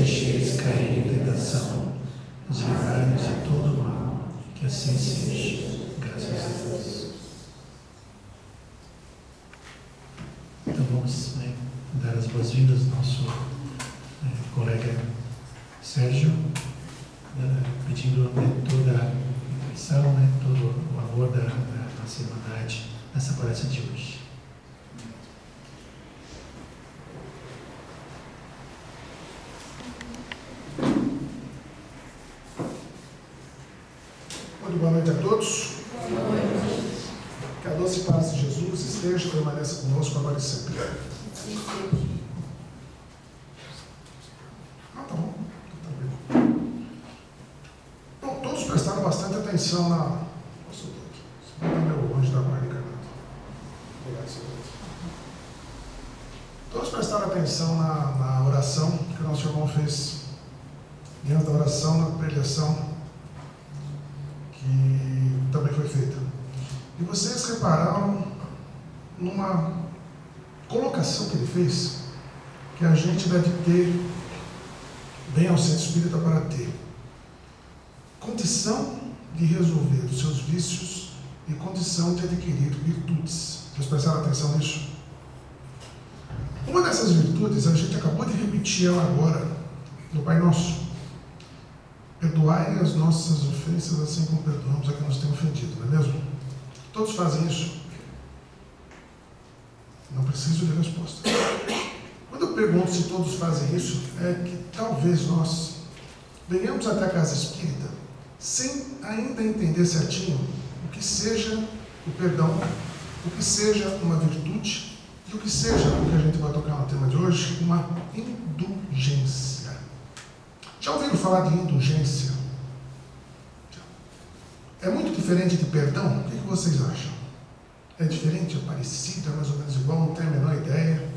deixeis cair em tentação, nos livrai-nos de todo mal, que assim seja, graças a Deus. Então vamos dar as boas-vindas ao nosso colega Sérgio, pedindo toda a intenção, todo o amor da nossa Irmandade nessa palestra de hoje. Muito boa noite a todos. Boa noite. Que a doce paz de Jesus esteja e permaneça conosco agora e sempre. Tá bom. Bom, todos prestaram bastante atenção na... Nossa, você não está meu anjo da guarda encarnado. Obrigado, Senhor. Todos prestaram atenção na oração que o nosso irmão fez. Diante da oração, na preleção que também foi feita. E vocês repararam numa colocação que ele fez, que a gente deve ter, bem ao centro espírita, para ter condição de resolver os seus vícios e condição de adquirir virtudes. Vocês prestaram atenção nisso? Uma dessas virtudes, a gente acabou de repetir ela agora, no Pai Nosso. Perdoai as nossas ofensas assim como perdoamos a quem nos tem ofendido, não é mesmo? Todos fazem isso? Não preciso de resposta. Quando eu pergunto se todos fazem isso, é que talvez nós venhamos até a casa espírita sem ainda entender certinho o que seja o perdão, o que seja uma virtude e o que seja, o que a gente vai tocar no tema de hoje, uma indulgência. Já ouviram falar de indulgência? É muito diferente de perdão? O que vocês acham? É diferente? É parecido? É mais ou menos igual? Não tem a menor ideia?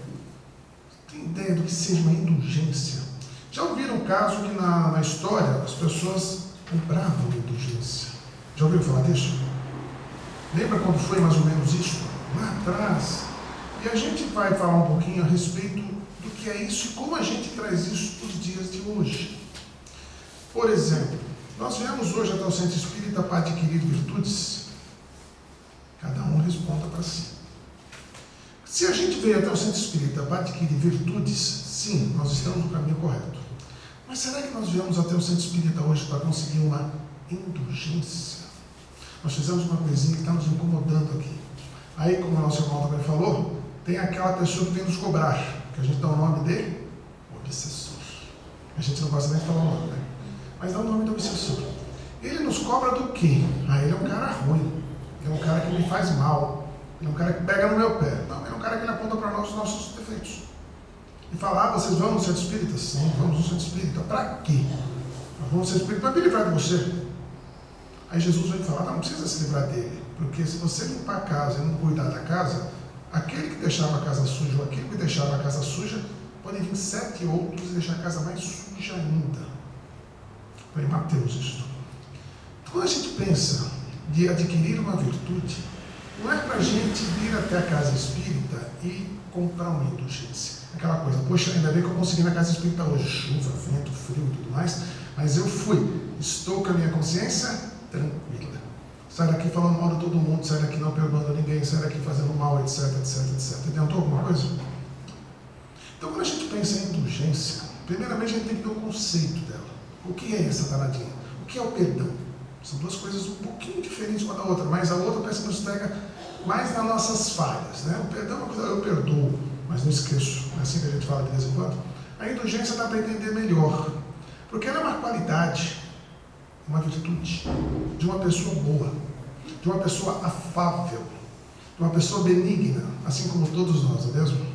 Tem ideia do que seja uma indulgência? Já ouviram um caso que na história as pessoas compravam indulgência? Já ouviram falar disso? Lembra quando foi mais ou menos isso? Lá atrás. E a gente vai falar um pouquinho a respeito do que é isso e como a gente traz isso para os dias de hoje. Por exemplo, nós viemos hoje até o Centro Espírita para adquirir virtudes. Cada um responda para si. Se a gente veio até o Centro Espírita para adquirir virtudes, sim, nós estamos no caminho correto. Mas será que nós viemos até o Centro Espírita hoje para conseguir uma indulgência? Nós fizemos uma coisinha que está nos incomodando aqui. Aí, como o nosso irmão também falou, tem aquela pessoa que vem nos cobrar, que a gente dá o nome de obsessor. A gente não gosta nem de falar o nome, né? Mas dá o nome do obsessor. Ele nos cobra do quê? Ele é um cara ruim. Ele é um cara que me faz mal. Ele é um cara que pega no meu pé. Não, ele é um cara que ele aponta para nós os nossos defeitos. E fala, vocês vão no Centro Espírita? Sim, vamos no Centro Espírita. Para quê? Nós vamos no Centro Espírita para me livrar de você. Aí Jesus vem falar, não precisa se livrar dele. Porque se você limpar a casa e não cuidar da casa, aquele que deixava a casa suja ou aquele que deixava a casa suja, podem vir 7 outros e deixar a casa mais suja ainda. Foi em Mateus isso. Quando a gente pensa de adquirir uma virtude, não é para a gente vir até a casa espírita e comprar uma indulgência. Aquela coisa, poxa, ainda bem que eu consegui na casa espírita hoje, chuva, vento, frio e tudo mais, mas eu fui, estou com a minha consciência tranquila. Sai daqui falando mal de todo mundo, sai daqui não perdoando ninguém, sai daqui fazendo mal, etc, etc, etc. Adiantou alguma coisa? Então, quando a gente pensa em indulgência, primeiramente a gente tem que ter o conceito dela. O que é essa danadinha? O que é o perdão? São duas coisas um pouquinho diferentes uma da outra, mas a outra parece que nos pega mais nas nossas falhas, né? O perdão é uma coisa, eu perdoo, mas não esqueço. É assim que a gente fala de vez em quando. A indulgência dá para entender melhor, porque ela é uma qualidade, uma virtude de uma pessoa boa, de uma pessoa afável, de uma pessoa benigna, assim como todos nós, não é mesmo?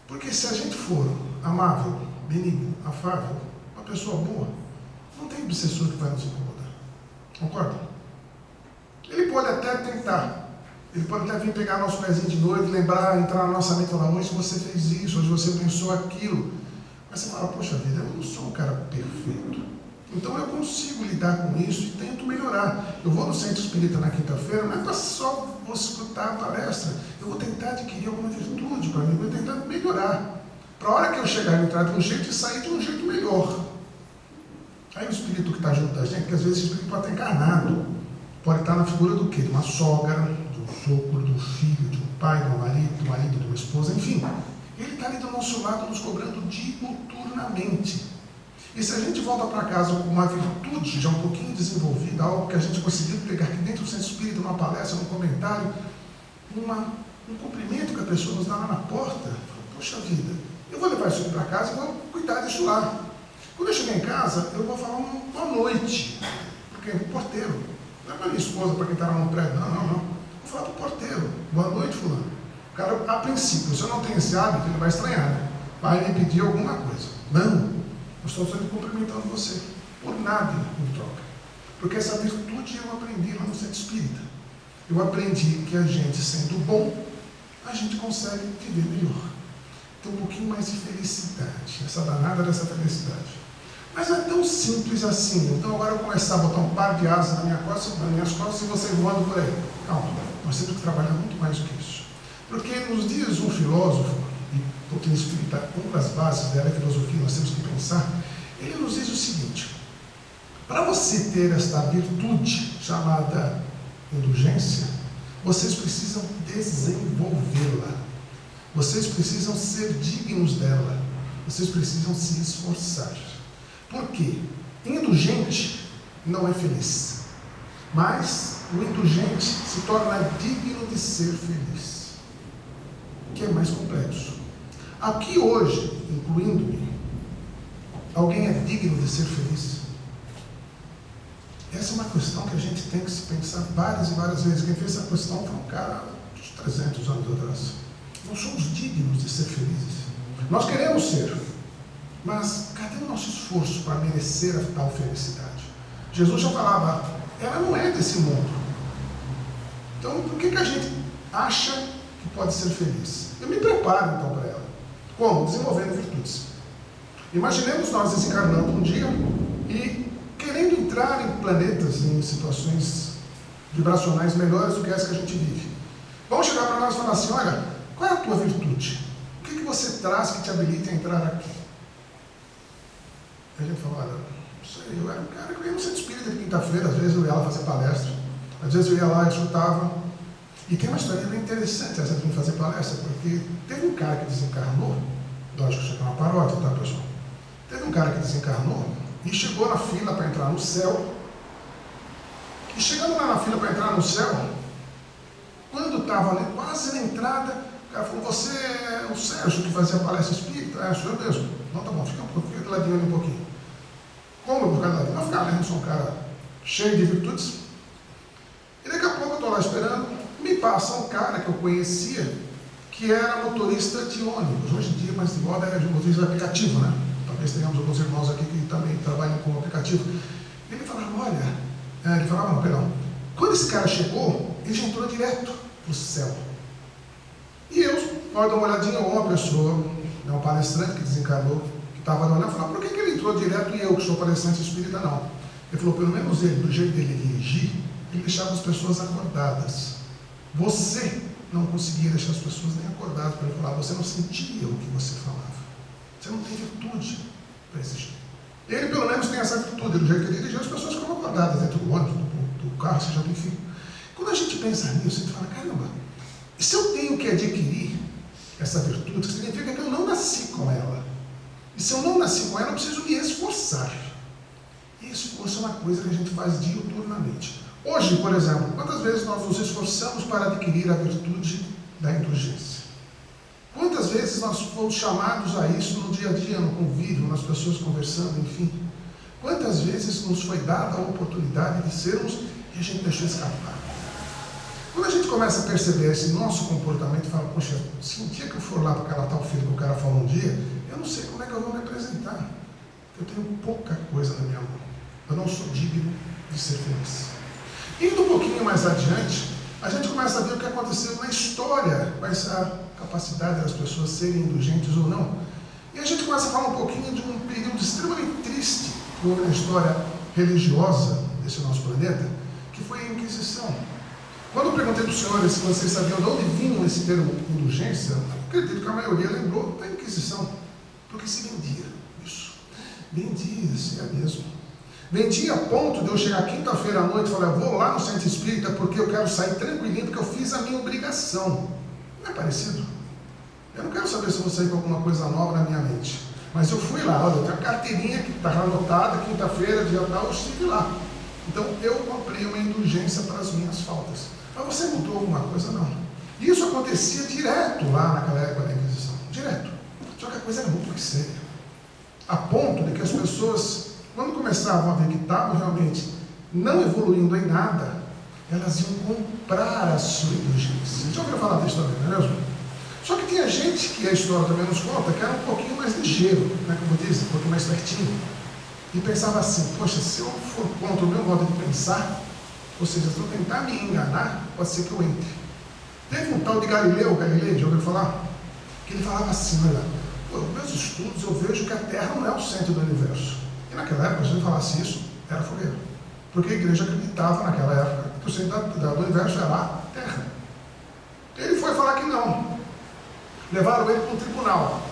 Porque se a gente for amável, benigno, afável, uma pessoa boa, não tem obsessor que vai nos incomodar. Concorda? Ele pode até tentar. Ele pode até vir pegar nosso pezinho de noite, lembrar, entrar na nossa mente e falar, hoje você fez isso, hoje você pensou aquilo. Mas você fala, poxa vida, eu não sou um cara perfeito. Então eu consigo lidar com isso e tento melhorar. Eu vou no Centro Espírita na quinta-feira, não é para só vou escutar a palestra. Eu vou tentar adquirir alguma virtude para mim, vou tentar melhorar. para a hora que eu chegar e entrar de um jeito e sair de um jeito melhor. Aí o espírito que está junto da gente, que às vezes o espírito pode estar encarnado, pode estar na figura do quê? De uma sogra, de um sogro, de um filho, de um pai, de um marido, de uma esposa, enfim. Ele está ali do nosso lado nos cobrando diuturnamente. E se a gente volta para casa com uma virtude já um pouquinho desenvolvida, algo que a gente conseguiu pegar aqui dentro do centro espírita, numa palestra, num comentário, um cumprimento que a pessoa nos dá lá na porta, poxa vida, eu vou levar isso aqui para casa e vou cuidar disso lá. Quando eu chegar em casa, eu vou falar uma boa noite, porque é o porteiro. Não é para minha esposa, para quem está lá no prédio, não. Vou falar para o porteiro, boa noite, fulano. O cara, a princípio, se eu não tenho esse hábito, ele vai estranhar, né? Vai me pedir alguma coisa. Não, eu estou sempre cumprimentando você, por nada em troca. Porque essa virtude eu aprendi lá no centro espírita. Eu aprendi que a gente, sendo bom, a gente consegue viver melhor. Ter um pouquinho mais de felicidade, essa danada dessa felicidade. Mas é tão simples assim. Então agora eu começar a botar um par de asas nas minhas costas e você voando por aí. Calma, nós temos que trabalhar muito mais do que isso. Porque nos dias um filósofo, e a doutrina espírita, uma das bases dela, a filosofia, nós temos que pensar, ele nos diz o seguinte: para você ter esta virtude chamada indulgência, vocês precisam desenvolvê-la. Vocês precisam ser dignos dela. Vocês precisam se esforçar. Por quê? Indulgente não é feliz, mas o indulgente se torna digno de ser feliz, que é mais complexo. Aqui hoje, incluindo-me, alguém é digno de ser feliz? Essa é uma questão que a gente tem que se pensar várias e várias vezes. Quem fez essa questão foi um cara dos 300 anos atrás. Nós somos dignos de ser felizes. Nós queremos ser. Mas cadê o nosso esforço para merecer a tal felicidade? Jesus já falava, ela não é desse mundo. Então, por que a gente acha que pode ser feliz? Eu me preparo então para ela. Como? Desenvolvendo virtudes. Imaginemos nós desencarnando um dia e querendo entrar em planetas, em situações vibracionais melhores do que essa que a gente vive. Vão chegar para nós e falar assim, olha, qual é a tua virtude? O que você traz que te habilite a entrar aqui? A gente fala, olha, não sei, eu era um cara que ia no centro espírita de quinta-feira, às vezes eu ia lá fazer palestra, às vezes eu ia lá e escutava. E tem uma história bem interessante essa de fazer palestra, porque teve um cara que desencarnou, lógico que isso aqui é uma paródia, tá, pessoal? Teve um cara que desencarnou e chegou na fila para entrar no céu. E chegando lá na fila para entrar no céu, quando estava quase na entrada, o cara falou, você é o Sérgio que fazia palestra espírita? É, sou eu mesmo. Não, tá bom, fica do ladinho ali um pouquinho. Como eu vou ficar do ladinho? Não ficar, né? Eu sou um cara cheio de virtudes. E daqui a pouco eu estou lá esperando, me passa um cara que eu conhecia, que era motorista de ônibus. Hoje em dia, mais de moda é motorista de aplicativo, né? Talvez tenhamos alguns irmãos aqui que também trabalham com aplicativo. Ele falava, olha, ele falava, não, perdão, quando esse cara chegou, ele já entrou direto para o céu. E eu, na hora de uma olhadinha, uma pessoa, um palestrante que desencarnou, que estava olhando, falou, por que ele entrou direto e eu, que sou palestrante espírita, não? Ele falou, pelo menos ele, do jeito dele dirigir, ele deixava as pessoas acordadas. Você não conseguia deixar as pessoas nem acordadas para ele falar, você não sentia o que você falava. Você não tem virtude para exigir. Ele, pelo menos, tem essa virtude, do jeito que ele dirigiu, as pessoas ficam acordadas dentro do ônibus, do carro, seja do enfim. Quando a gente pensa nisso, a gente fala, caramba, e se eu tenho que adquirir essa virtude, significa que eu não nasci com ela. E se eu não nasci com ela, eu preciso me esforçar. E esforço é uma coisa que a gente faz diuturnamente. Hoje, por exemplo, quantas vezes nós nos esforçamos para adquirir a virtude da indulgência? Quantas vezes nós fomos chamados a isso no dia a dia, no convívio, nas pessoas conversando, enfim? Quantas vezes nos foi dada a oportunidade de sermos e a gente deixou escapar? Quando a gente começa a perceber esse nosso comportamento e fala, poxa, se um dia que eu for lá para aquela tal feira que o cara falou um dia, eu não sei como é que eu vou me apresentar. Eu tenho pouca coisa na minha mão. Eu não sou digno de ser feliz. Indo um pouquinho mais adiante, a gente começa a ver o que aconteceu na história com essa capacidade das pessoas serem indulgentes ou não. E a gente começa a falar um pouquinho de um período extremamente triste que houve na história religiosa desse nosso planeta, que foi a Inquisição. Quando eu perguntei para os senhores se vocês sabiam de onde vinha esse termo indulgência, acredito que a maioria lembrou da Inquisição. Porque se vendia isso. Vendia, assim é mesmo. Vendia a ponto de eu chegar quinta-feira à noite e falar, eu vou lá no centro espírita porque eu quero sair tranquilinho, porque eu fiz a minha obrigação. Não é parecido? Eu não quero saber se eu vou sair com alguma coisa nova na minha mente. Mas eu fui lá, olha, eu tenho a carteirinha que está anotada, quinta-feira, dia tal, eu estive lá. Então eu comprei uma indulgência para as minhas faltas. Mas você mudou alguma coisa? Não. Isso acontecia direto lá naquela época da Inquisição. Direto. Só que a coisa era muito mais séria. A ponto de que as pessoas, quando começavam a ver que estavam realmente não evoluindo em nada, elas iam comprar a sua indulgência. Já ouviu falar disso também, não é mesmo? Só que tinha gente que a história também nos conta que era um pouquinho mais ligeiro, né, como diz, um pouquinho mais pertinho. E pensava assim, poxa, se eu for contra o meu modo de pensar, ou seja, se eu tentar me enganar, pode ser que eu entre. Teve um tal de Galileu, já ouviu falar? Que ele falava assim, olha, nos meus estudos eu vejo que a Terra não é o centro do universo. E naquela época, se ele falasse isso, era fogueiro. Porque a igreja acreditava naquela época que o centro do universo era a Terra. Ele foi falar que não. Levaram ele para um tribunal.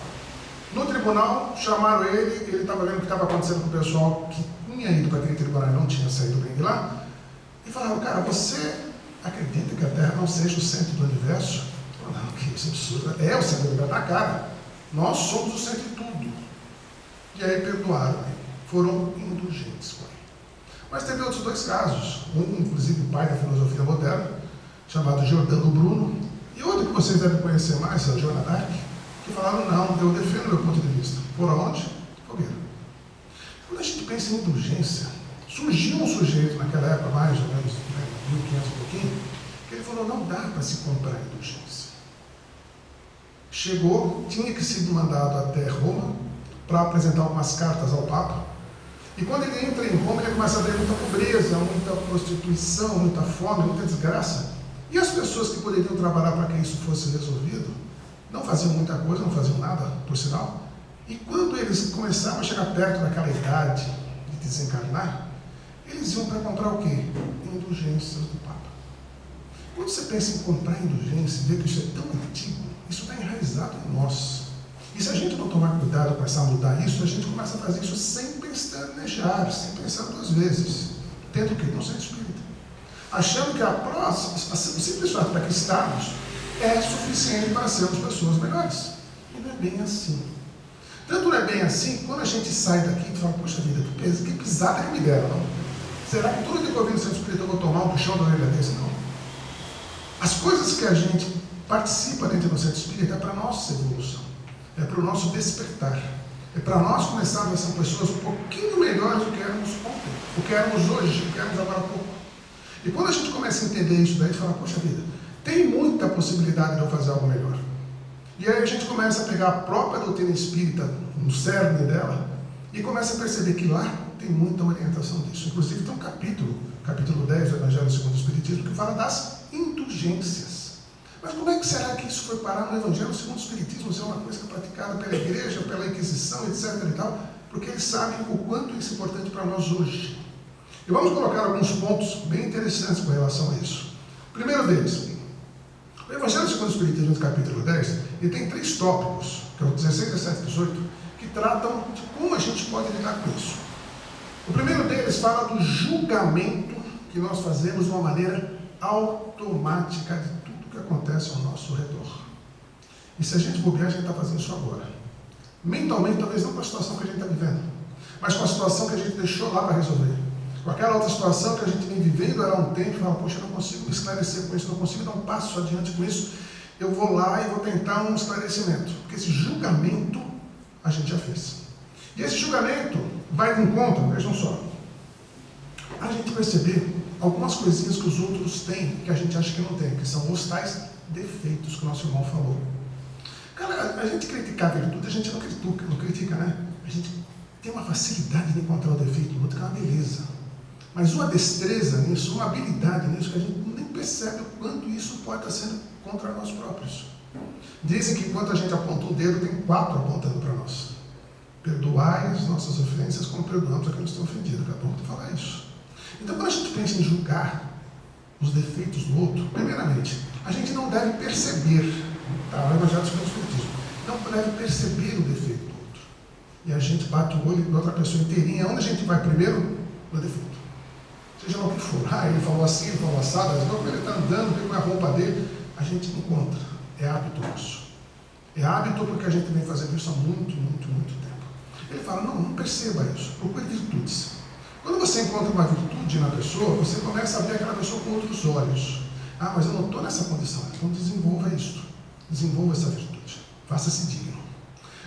No tribunal, chamaram ele estava vendo o que estava acontecendo com o pessoal que tinha ido para aquele tribunal e não tinha saído bem de lá. E falaram, cara, você acredita que a Terra não seja o centro do universo? Não, que isso é absurdo. É o centro do universo, na cara. Nós somos o centro de tudo. E aí perdoaram ele. Foram indulgentes com ele. Mas teve outros dois casos. Um, inclusive, o pai da filosofia moderna, chamado Giordano Bruno, e outro que vocês devem conhecer mais, é o Joana d'Arc, que falaram, não, eu defendo meu ponto de vista. Por onde? Fogueira. Quando a gente pensa em indulgência, surgiu um sujeito naquela época, mais ou menos, 1500 e pouquinho, que ele falou, não dá para se comprar indulgência. Chegou, tinha que ser mandado até Roma, para apresentar algumas cartas ao Papa, e quando ele entra em Roma, ele começa a ver muita pobreza, muita prostituição, muita fome, muita desgraça. E as pessoas que poderiam trabalhar para que isso fosse resolvido, não faziam muita coisa, não faziam nada, por sinal. E quando eles começavam a chegar perto daquela idade de desencarnar, eles iam para comprar o quê? Indulgências do Papa. Quando você pensa em comprar indulgência e vê que isso é tão antigo, isso está enraizado em nós. E se a gente não tomar cuidado e começar a mudar isso, a gente começa a fazer isso sem pestanejar, sem pensar duas vezes. Dentro do que? No centro espírita. Achando que a próxima, o simples fato de aqui estarmos é suficiente para sermos pessoas melhores. E não é bem assim. Tanto não é bem assim, que quando a gente sai daqui e fala, poxa vida, que pisada que me deram, não? Será que tudo que eu vi no centro espírita eu vou tomar um puxão da orelha desse? Não. As coisas que a gente participa dentro do centro espírita é para a nossa evolução. É para o nosso despertar. É para nós começarmos a ser pessoas um pouquinho melhores do que éramos ontem, o que éramos hoje, o que éramos agora há pouco. E quando a gente começa a entender isso daí, a gente fala, poxa vida, tem muita possibilidade de eu fazer algo melhor. E aí a gente começa a pegar a própria doutrina espírita, no cerne dela, e começa a perceber que lá tem muita orientação disso. Inclusive tem um capítulo 10 do Evangelho segundo o Espiritismo, que fala das indulgências. Mas como é que será que isso foi parar no Evangelho segundo o Espiritismo? Isso é uma coisa que é praticada pela igreja, pela Inquisição, etc. e tal, porque eles sabem o quanto isso é importante para nós hoje. E vamos colocar alguns pontos bem interessantes com relação a isso. O primeiro deles, o Evangelho segundo o Espiritismo, no capítulo 10, ele tem 3 tópicos, que é o 16, 17 e 18, que tratam de como a gente pode lidar com isso. O primeiro deles fala do julgamento que nós fazemos de uma maneira automática de tudo que acontece ao nosso redor. E se a gente bobear, a gente está fazendo isso agora. Mentalmente, talvez não com a situação que a gente está vivendo, mas com a situação que a gente deixou lá para resolver. Com aquela outra situação que a gente vem vivendo há um tempo e fala, poxa, eu não consigo me esclarecer com isso, não consigo dar um passo adiante com isso, eu vou lá e vou tentar um esclarecimento. Porque esse julgamento a gente já fez. E esse julgamento vai de encontro, vejam só, a gente perceber algumas coisinhas que os outros têm que a gente acha que não tem, que são os tais defeitos que o nosso irmão falou. Cara, a gente criticar a virtude, a gente não critica, né? A gente tem uma facilidade de encontrar o defeito do outro, que é uma beleza. Mas uma destreza nisso, uma habilidade nisso, que a gente nem percebe o quanto isso pode estar sendo contra nós próprios. Dizem que enquanto a gente aponta um dedo, tem 4 apontando para nós. Perdoai as nossas ofensas como perdoamos a quem nos tem ofendido. Acabamos de falar isso. Então, quando a gente pensa em julgar os defeitos do outro, primeiramente, a gente não deve perceber, tá? O Evangelho segundo o Espiritismo, não deve perceber o defeito do outro. e a gente bate o olho da outra pessoa inteirinha. Onde a gente vai primeiro? No defeito. Seja lá o que for. Ele falou assim, ele falou assado, mas não, como ele está andando, como é a roupa dele, a gente encontra. É hábito nosso. É hábito porque a gente vem fazendo isso há muito tempo. Ele fala, não perceba isso, procure virtudes. Quando você encontra uma virtude na pessoa, você começa a ver aquela pessoa com outros olhos. Mas eu não estou nessa condição. Então desenvolva isso. Desenvolva essa virtude. Faça-se digno.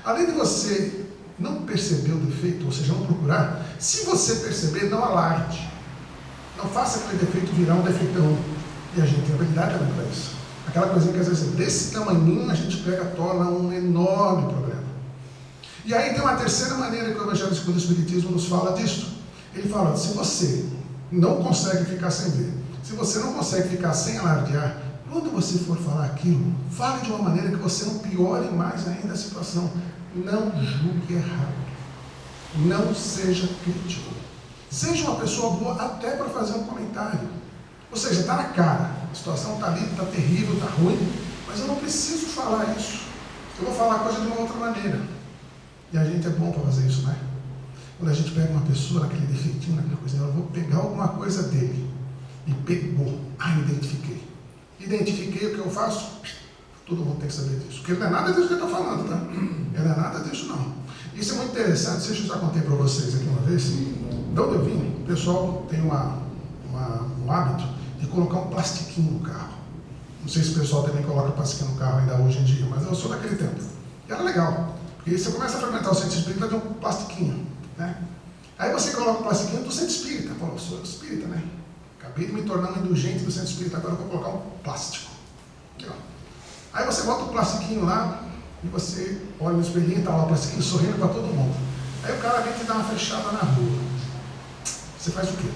Além de você não perceber o defeito, ou seja, não procurar, se você perceber, não alarde. Não faça aquele defeito virar um defeitão. E a gente tem habilidade também para isso. Aquela coisinha que às vezes é desse tamanhinho, a gente pega e torna um enorme problema. E aí tem uma terceira maneira que o Evangelho segundo o Espiritismo nos fala disso. Ele fala, se você não consegue ficar sem ver, se você não consegue ficar sem alardear, quando você for falar aquilo, fale de uma maneira que você não piore mais ainda a situação. Não julgue errado. Não seja crítico. Seja uma pessoa boa até para fazer um comentário. Ou seja, está na cara. A situação está ali, está terrível, está ruim, mas eu não preciso falar isso. Eu vou falar a coisa de uma outra maneira. E a gente é bom para fazer isso, né? Quando a gente pega uma pessoa naquele defeitinho, naquela coisa, eu vou pegar alguma coisa dele. E pegou. Identifiquei. Identifiquei o que eu faço. Todo mundo tem que saber disso. Porque não é nada disso que eu estou falando, tá? Não é nada disso, não. Isso é muito interessante. Se eu já contei para vocês aqui uma vez, de onde eu vim, o pessoal tem um hábito de colocar um plastiquinho no carro. Não sei se o pessoal também coloca plastiquinho no carro ainda hoje em dia, mas eu sou daquele tempo. E era legal. Porque você começa a frequentar o centro espírita, vai ter um plastiquinho, né? Aí você coloca o plastiquinho do centro espírita. Fala, eu sou espírita, né? Acabei de me tornar um indulgente do centro espírita, agora eu vou colocar um plástico. Aqui, ó. Aí você bota o plastiquinho lá e você olha no espelhinho e está lá o plastiquinho sorrindo para todo mundo. Aí o cara vem te dar uma fechada na rua. Você faz o quê?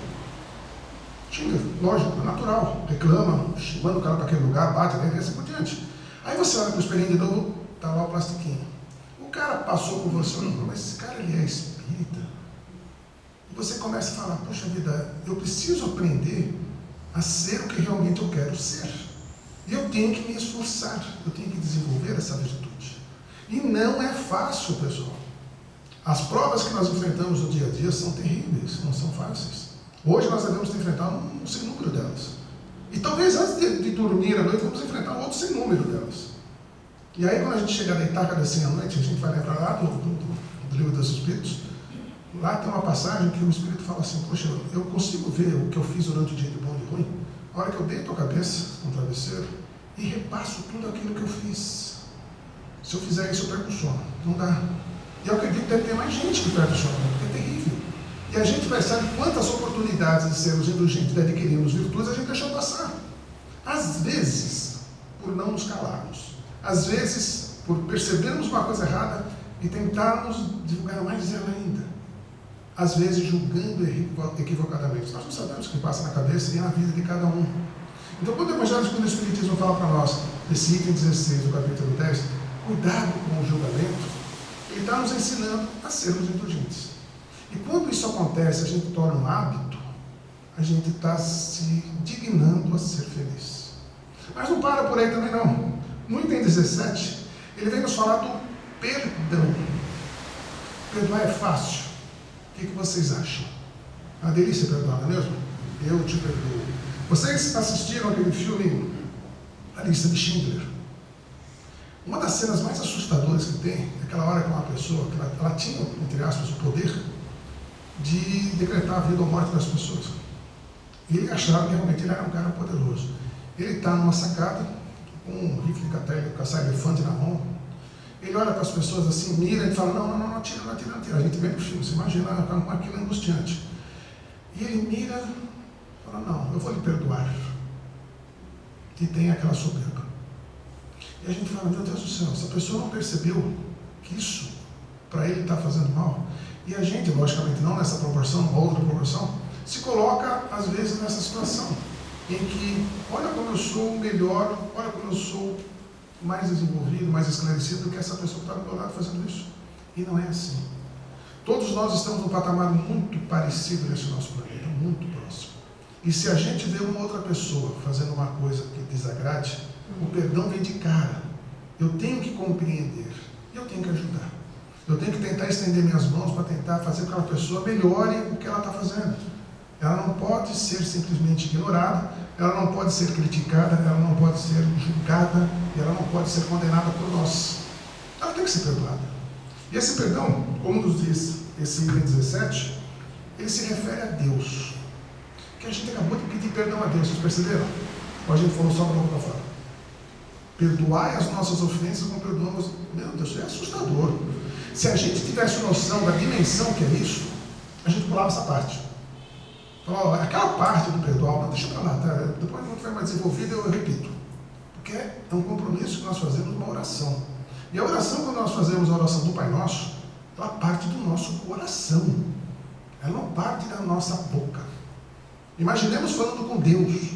Xinga, lógico, é natural. Reclama, manda o cara para aquele lugar, bate nele e assim por diante. Aí você olha para o espelhinho de novo, está lá o plastiquinho. O cara passou por você, mas esse cara ele é espírita. E você começa a falar, poxa vida, eu preciso aprender a ser o que realmente eu quero ser. E eu tenho que me esforçar, eu tenho que desenvolver essa virtude. E não é fácil, pessoal. As provas que nós enfrentamos no dia a dia são terríveis, não são fáceis. Hoje nós devemos enfrentar um sem número delas. E talvez antes de dormir à noite, vamos enfrentar um outro sem número delas. E aí quando a gente chegar a deitar cada 100 à noite, a gente vai lembrar lá do Livro dos Espíritos. Lá tem uma passagem que o Espírito fala assim, poxa, eu consigo ver o que eu fiz durante o dia de bom e de ruim. A hora que eu deito a cabeça no travesseiro e repasso tudo aquilo que eu fiz. Se eu fizer isso, eu perco o sono. Não dá. E eu acredito que deve ter mais gente que perde o sono, porque é terrível. E a gente percebe quantas oportunidades de sermos indulgentes, de adquirirmos virtudes, a gente deixou passar. Às vezes, por não nos calarmos. Às vezes, por percebermos uma coisa errada e tentarmos divulgar mais ela ainda. Às vezes, julgando equivocadamente. Nós não sabemos o que passa na cabeça e na vida de cada um. Então, quando o Evangelho segundo o Espiritismo fala para nós, desse item 16 do capítulo 10, cuidado com o julgamento, ele está nos ensinando a sermos indulgentes. E quando isso acontece, a gente torna um hábito, a gente está se dignando a ser feliz. Mas não para por aí também não. No item 17, ele vem nos falar do perdão. Perdoar é fácil. O que vocês acham? É uma delícia perdoar, não é mesmo? Eu te perdoo. Vocês assistiram aquele filme A Lista de Schindler? Uma das cenas mais assustadoras que tem é aquela hora que uma pessoa, que ela tinha, entre aspas, o poder de decretar a vida ou morte das pessoas. E ele achava que realmente ele era um cara poderoso. Ele está numa sacada, com um rifle de caça-elefante na mão. Ele olha para as pessoas assim, mira e fala, não, atira. A gente vê no filme, você imagina aquilo angustiante. E ele mira e fala, não, eu vou lhe perdoar. E tem aquela soberba. E a gente fala, meu Deus do céu, essa pessoa não percebeu que isso, para ele, está fazendo mal. E a gente, logicamente não nessa proporção, uma outra proporção, se coloca, às vezes, nessa situação, em que, olha como eu sou melhor, olha como eu sou mais desenvolvido, mais esclarecido do que essa pessoa que está do meu lado fazendo isso. E não é assim. Todos nós estamos num patamar muito parecido nesse nosso planeta, muito próximo. E se a gente vê uma outra pessoa fazendo uma coisa que desagrade, o perdão vem de cara. Eu tenho que compreender, eu tenho que ajudar. Eu tenho que tentar estender minhas mãos para tentar fazer com que aquela pessoa melhore o que ela está fazendo. Ela não pode ser simplesmente ignorada, ela não pode ser criticada, ela não pode ser julgada, e ela não pode ser condenada por nós. Ela tem que ser perdoada. E esse perdão, como nos diz esse item 17, ele se refere a Deus. Que a gente acabou de pedir perdão a Deus, vocês perceberam? Ou a gente falou só para lá para fora? Perdoai as nossas ofensas como perdoamos. Meu Deus, isso é assustador. Se a gente tivesse noção da dimensão que é isso, a gente pulava essa parte. Falava, aquela parte do perdoar, não, deixa para lá, tá? Depois quando tiver mais desenvolvido eu repito. Porque é um compromisso que nós fazemos numa oração. E a oração, quando nós fazemos a oração do Pai Nosso, ela parte do nosso coração. Ela não parte da nossa boca. Imaginemos falando com Deus.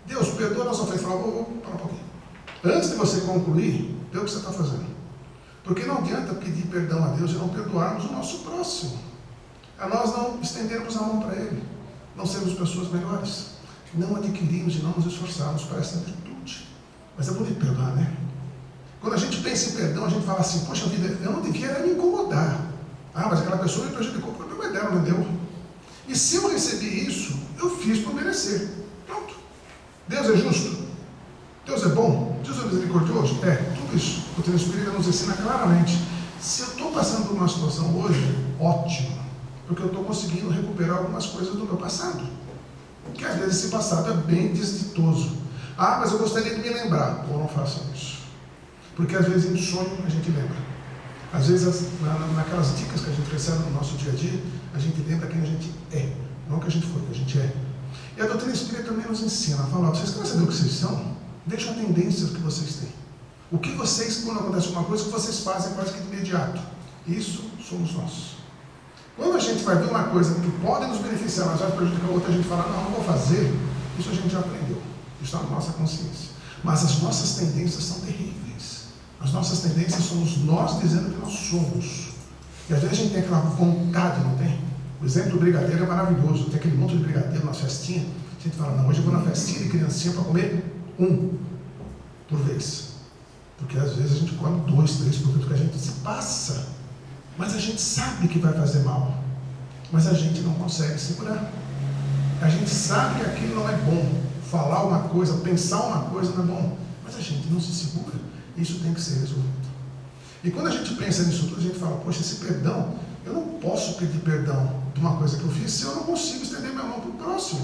Deus, perdoa a nossa ofensa. Fala, para um pouquinho. Antes de você concluir, vê o que você está fazendo. Porque não adianta pedir perdão a Deus e não perdoarmos o nosso próximo. A nós não estendermos a mão para Ele. Não sermos pessoas melhores. Não adquirirmos e não nos esforçarmos para essa virtude. Mas é bonito perdoar, né? Quando a gente pensa em perdão, a gente fala assim, poxa vida, eu não devia me incomodar. Ah, mas aquela pessoa me prejudicou, o problema é dela, não deu. E se eu recebi isso, eu fiz por merecer. Pronto. Deus é justo? Deus é bom? Deus é misericordioso? É, tudo isso. O Teu Espírito nos ensina claramente. Se eu estou passando por uma situação hoje, ótimo. Porque eu estou conseguindo recuperar algumas coisas do meu passado. Porque às vezes esse passado é bem desditoso. Ah, mas eu gostaria de me lembrar. Ou não façam isso. Porque às vezes em sonho a gente lembra. Às vezes naquelas dicas que a gente recebe no nosso dia a dia, a gente lembra quem a gente é. Não que a gente foi, que a gente é. E a doutrina espírita também nos ensina. Fala, vocês querem saber o que vocês são? Deixam tendências que vocês têm. O que vocês, quando acontece alguma coisa, que vocês fazem quase que de imediato. Isso somos nós. Quando a gente vai ver uma coisa que pode nos beneficiar, mas vai prejudicar a outra, a gente fala, não vou fazer. Isso a gente já aprendeu. Isso está na nossa consciência. Mas as nossas tendências são terríveis. As nossas tendências somos nós dizendo que nós somos. E às vezes a gente tem aquela vontade, não tem? O exemplo do brigadeiro é maravilhoso. Tem aquele monte de brigadeiro na festinha. A gente fala, não, hoje eu vou na festinha de criancinha para comer um por vez. Porque às vezes a gente come 2, 3 por vez, porque a gente se passa. Mas a gente sabe que vai fazer mal. Mas a gente não consegue segurar. A gente sabe que aquilo não é bom. Falar uma coisa, pensar uma coisa não é bom. Mas a gente não se segura. Isso tem que ser resolvido. E quando a gente pensa nisso tudo, a gente fala, poxa, esse perdão, eu não posso pedir perdão de uma coisa que eu fiz se eu não consigo estender minha mão para o próximo.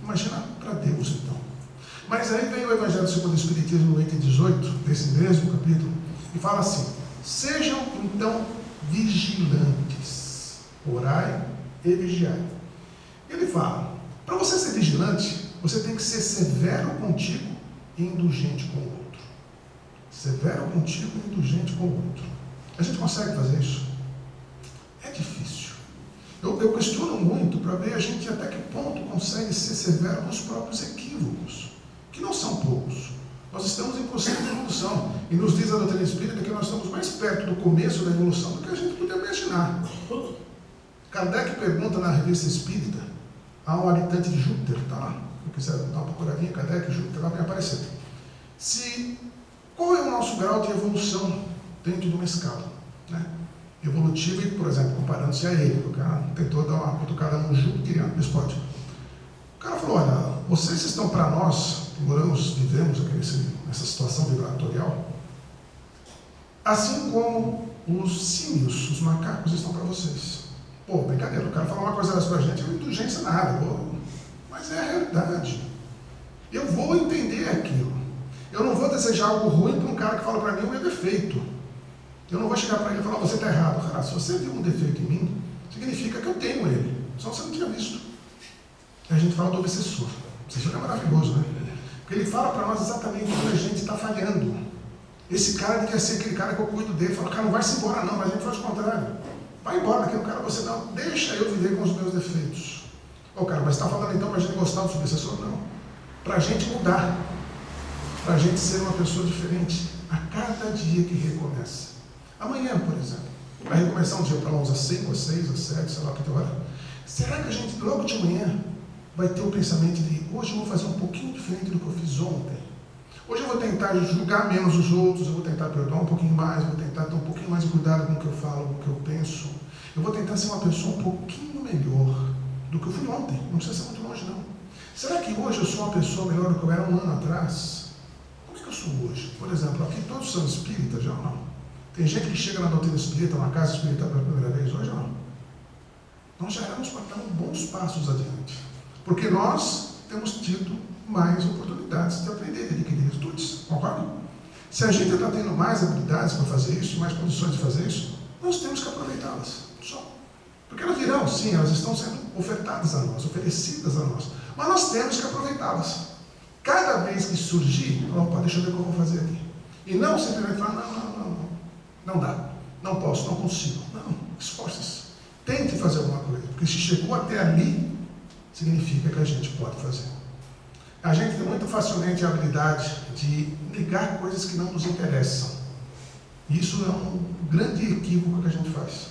Imagina para Deus, então. Mas aí vem o Evangelho segundo o Espiritismo, no item 18, desse mesmo capítulo, e fala assim, sejam então vigilantes, orai e vigiai. Ele fala, para você ser vigilante, você tem que ser severo contigo e indulgente com o outro. Severo contigo e indulgente com o outro. A gente consegue fazer isso? É difícil. Eu questiono muito para ver a gente até que ponto consegue ser severo nos próprios equívocos, que não são poucos. Nós estamos em constante evolução. E nos diz a doutrina espírita que nós estamos mais perto do começo da evolução do que a gente podia imaginar. Kardec pergunta na revista espírita a um habitante de Júpiter, está lá, se quiser dar uma procuradinha, Kardec, Júpiter, lá vai aparecer. Qual é o nosso grau de evolução dentro de uma escala, né? Evolutiva, e, por exemplo, comparando-se a ele, o cara tentou dar uma cutucada no Jupiteriano, mas pode. O cara falou, olha, vocês estão para nós, que vivemos aqui nessa situação vibratorial, assim como os símios, os macacos estão para vocês. Pô, brincadeira, o cara falou uma coisa dessa para a gente, não indulgência nada, mas é a realidade. Eu vou entender aquilo. Eu não vou desejar algo ruim para um cara que fala para mim o meu defeito. Eu não vou chegar para ele e falar, você está errado. Cara, se você viu um defeito em mim, significa que eu tenho ele. Só você não tinha visto. A gente fala do obsessor. O obsessor é maravilhoso, né? Porque ele fala para nós exatamente onde a gente está falhando. Esse cara quer ser aquele cara que eu cuido dele. Fala, cara, não vai-se embora não, mas a gente faz o contrário. Vai embora daquele cara, você não, deixa eu viver com os meus defeitos. Ô cara, mas está falando então para a gente gostar do obsessor? Não. Para a gente mudar. Para a gente ser uma pessoa diferente a cada dia que recomeça. Amanhã, por exemplo, vai recomeçar um dia para uns às 5, às 6, às 7, sei lá que hora. Será que a gente, logo de manhã, vai ter o pensamento de hoje eu vou fazer um pouquinho diferente do que eu fiz ontem? Hoje eu vou tentar julgar menos os outros, eu vou tentar perdoar um pouquinho mais, vou tentar ter um pouquinho mais de cuidado com o que eu falo, com o que eu penso. Eu vou tentar ser uma pessoa um pouquinho melhor do que eu fui ontem. Não precisa ser muito longe, não. Será que hoje eu sou uma pessoa melhor do que eu era um ano atrás? Como é que eu sou hoje? Por exemplo, aqui todos são espíritas, já ou não? Tem gente que chega na doutrina espírita, uma casa espírita pela primeira vez, hoje ou não? Nós já éramos para dar bons passos adiante. Porque nós temos tido mais oportunidades de aprender, de adquirir virtudes, concorda? Se a gente está tendo mais habilidades para fazer isso, mais condições de fazer isso, nós temos que aproveitá-las, só. Porque elas virão, sim, elas estão sendo ofertadas a nós, oferecidas a nós, mas nós temos que aproveitá-las. Cada vez que surgir, opa, deixa eu ver o que eu vou fazer aqui. E não simplesmente falar, não dá, não posso, não consigo. Não, esforce-se. Tente fazer alguma coisa, porque se chegou até ali, significa que a gente pode fazer. A gente tem muito facilmente a habilidade de negar coisas que não nos interessam. Isso é um grande equívoco que a gente faz.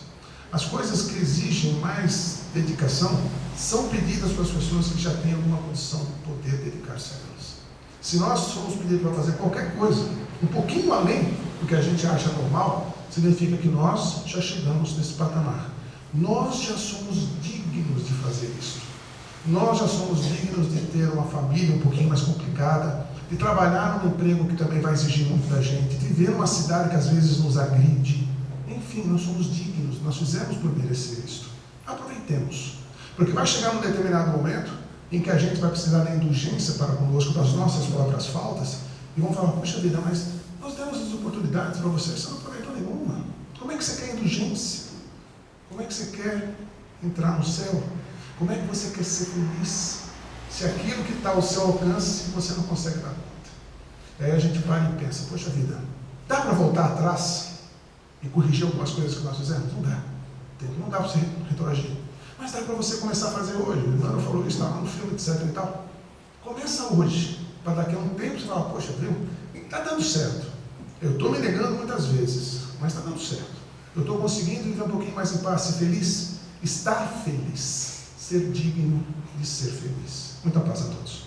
As coisas que exigem mais dedicação são pedidas para as pessoas que já têm alguma condição de poder dedicar-se a elas. Se nós somos pedidos para fazer qualquer coisa, um pouquinho além do que a gente acha normal, significa que nós já chegamos nesse patamar. Nós já somos dignos de fazer isso. Nós já somos dignos de ter uma família um pouquinho mais complicada, de trabalhar num emprego que também vai exigir muito da gente, de viver numa cidade que às vezes nos agride. Enfim, nós somos dignos, nós fizemos por merecer isso. Aproveitemos. Porque vai chegar um determinado momento em que a gente vai precisar da indulgência para conosco, das nossas próprias faltas, e vão falar, poxa vida, mas nós demos as oportunidades para você não aproveitou nenhuma. Como é que você quer indulgência? Como é que você quer entrar no céu? Como é que você quer ser feliz? Se aquilo que está ao seu alcance, você não consegue dar conta. Aí a gente para e pensa, poxa vida, dá para voltar atrás e corrigir algumas coisas que nós fizemos? Não dá. Não dá para você retroagir. Mas dá para você começar a fazer hoje. O Emmanuel falou isso, estava no filme, etc. e tal. Começa hoje, para daqui a um tempo você falar, poxa, viu, está dando certo. Eu estou me negando muitas vezes, mas está dando certo. Eu estou conseguindo viver um pouquinho mais em paz, ser feliz, estar feliz, ser digno de ser feliz. Muita paz a todos.